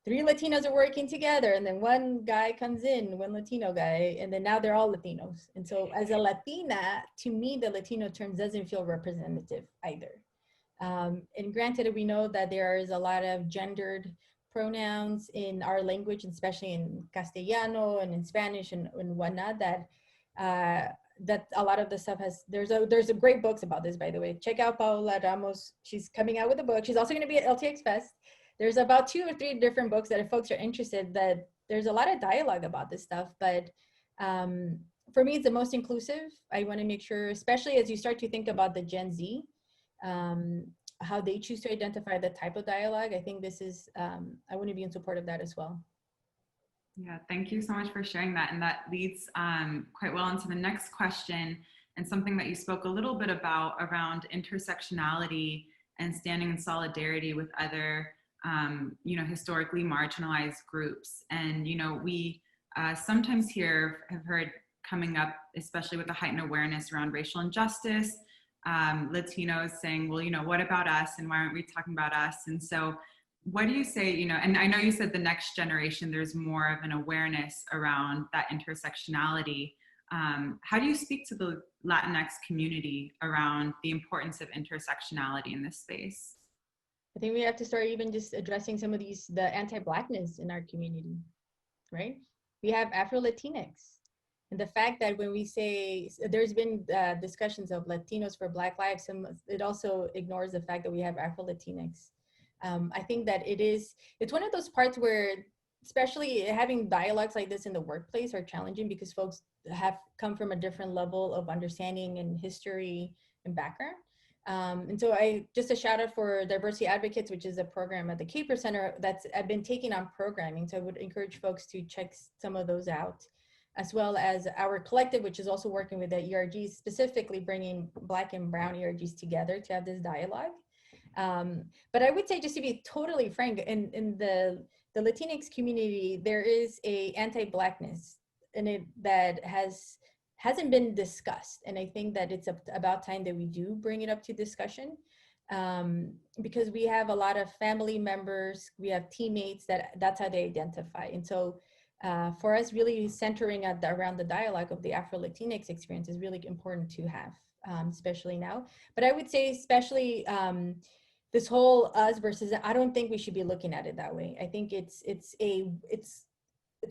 3 Latinos are working together, and then one guy comes in, one Latino guy, and then now they're all Latinos. And so as a Latina, to me, the Latino term doesn't feel representative either. And granted, we know that there is a lot of gendered pronouns in our language, especially in Castellano and in Spanish and whatnot, that a lot of the stuff there's a great books about this, by the way. Check out Paola Ramos. She's coming out with a book. She's also going to be at LTX Fest. There's about 2 or 3 different books that if folks are interested, that there's a lot of dialogue about this stuff. But for me, it's the most inclusive. I want to make sure, especially as you start to think about the Gen Z, how they choose to identify the type of dialogue. I think this is, I want to be in support of that as well. Yeah, thank you so much for sharing that. And that leads quite well into the next question, and something that you spoke a little bit about around intersectionality and standing in solidarity with other historically marginalized groups. And, we sometimes have heard coming up, especially with the heightened awareness around racial injustice, Latinos saying, well, what about us, and why aren't we talking about us? And so what do you say, and I know you said the next generation, there's more of an awareness around that intersectionality. How do you speak to the Latinx community around the importance of intersectionality in this space? I think we have to start even just addressing some of the anti-Blackness in our community, right? We have Afro-Latinx, And the fact that when we say there's been discussions of Latinos for Black lives, it also ignores the fact that we have Afro-Latinx. I think that it's one of those parts where, especially having dialogues like this in the workplace, are challenging because folks have come from a different level of understanding and history and background. And so just a shout out for Diversity Advocates, which is a program at the Kapor Center I've been taking on programming. So I would encourage folks to check some of those out, as well as our collective, which is also working with the ERGs, specifically bringing Black and Brown ERGs together to have this dialogue. But I would say, just to be totally frank, in the Latinx community, there is a anti-Blackness in it that hasn't been discussed. And I think that it's about time that we do bring it up to discussion, because we have a lot of family members, we have teammates that's how they identify. And so for us, really centering around the dialogue of the Afro-Latinx experience is really important to have, especially now. But I would say especially this whole us versus, I don't think we should be looking at it that way. I think it's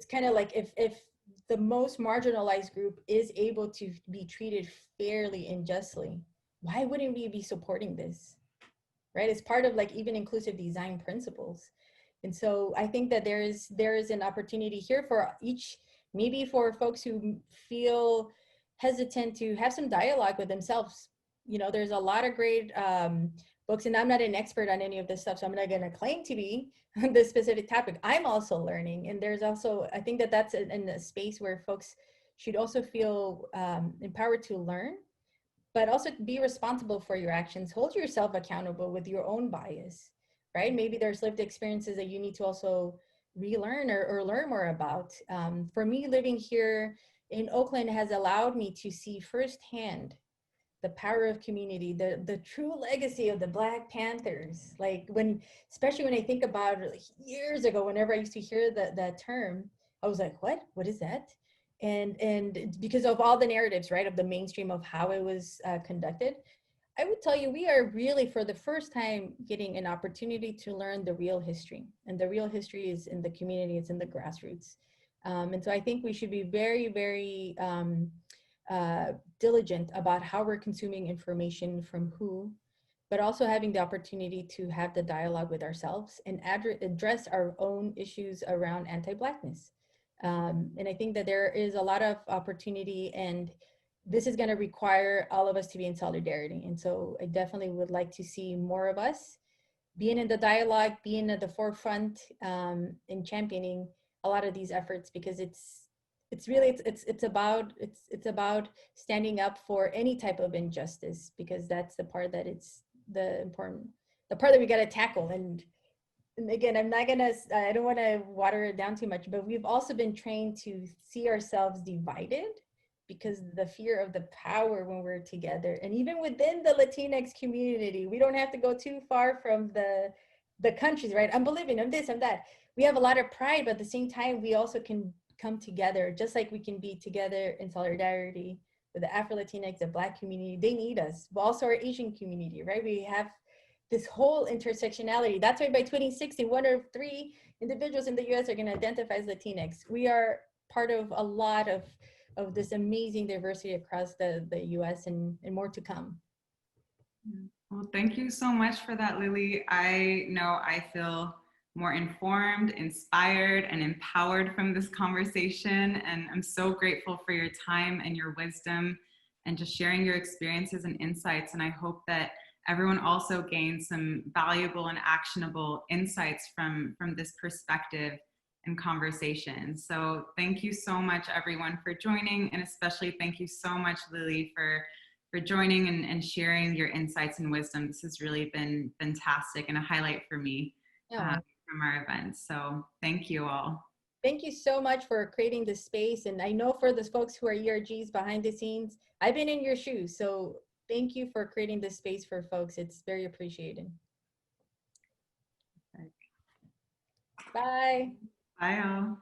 kind of like if the most marginalized group is able to be treated fairly and justly, why wouldn't we be supporting this, right? It's part of like even inclusive design principles. And so I think that there is an opportunity here for maybe for folks who feel hesitant to have some dialogue with themselves. You know, there's a lot of great books, and I'm not an expert on any of this stuff, so I'm not going to claim to be on this specific topic. I'm also learning, and there's also, I think that that's in a space where folks should also feel empowered to learn, but also be responsible for your actions. Hold yourself accountable with your own bias, right? Maybe there's lived experiences that you need to also relearn or learn more about. For me, living here in Oakland has allowed me to see firsthand the power of community, the true legacy of the Black Panthers. Like especially when I think about years ago, whenever I used to hear that term, I was like, what is that? And because of all the narratives, right, of the mainstream of how it was conducted, I would tell you, we are really, for the first time, getting an opportunity to learn the real history. And the real history is in the community, it's in the grassroots. And so I think we should be very, very diligent about how we're consuming information from who, but also having the opportunity to have the dialogue with ourselves and address our own issues around anti-Blackness. And I think that there is a lot of opportunity, and this is going to require all of us to be in solidarity. And so I definitely would like to see more of us being in the dialogue, being at the forefront, in championing a lot of these efforts, because it's about standing up for any type of injustice, because that's the part that the part that we got to tackle. And again, I don't want to water it down too much, but we've also been trained to see ourselves divided because the fear of the power when we're together. And even within the Latinx community, we don't have to go too far from the countries, right? I'm Bolivian, I'm this, I'm that. We have a lot of pride, but at the same time, we also can come together, just like we can be together in solidarity with the Afro-Latinx, the Black community. They need us, but also our Asian community, right? We have this whole intersectionality. That's why by 2060, 1 of 3 individuals in the US are gonna identify as Latinx. We are part of a lot of this amazing diversity across the US, and more to come. Well, thank you so much for that, Lili. I know I feel more informed, inspired, and empowered from this conversation. And I'm so grateful for your time and your wisdom and just sharing your experiences and insights. And I hope that everyone also gains some valuable and actionable insights from this perspective and conversation. So thank you so much, everyone, for joining. And especially thank you so much, Lili, for joining and sharing your insights and wisdom. This has really been fantastic and a highlight for me. Yeah. From our events. So thank you all. Thank you so much for creating this space. And I know for those folks who are ERGs behind the scenes, I've been in your shoes. So thank you for creating this space for folks. It's very appreciated. Bye. Bye all.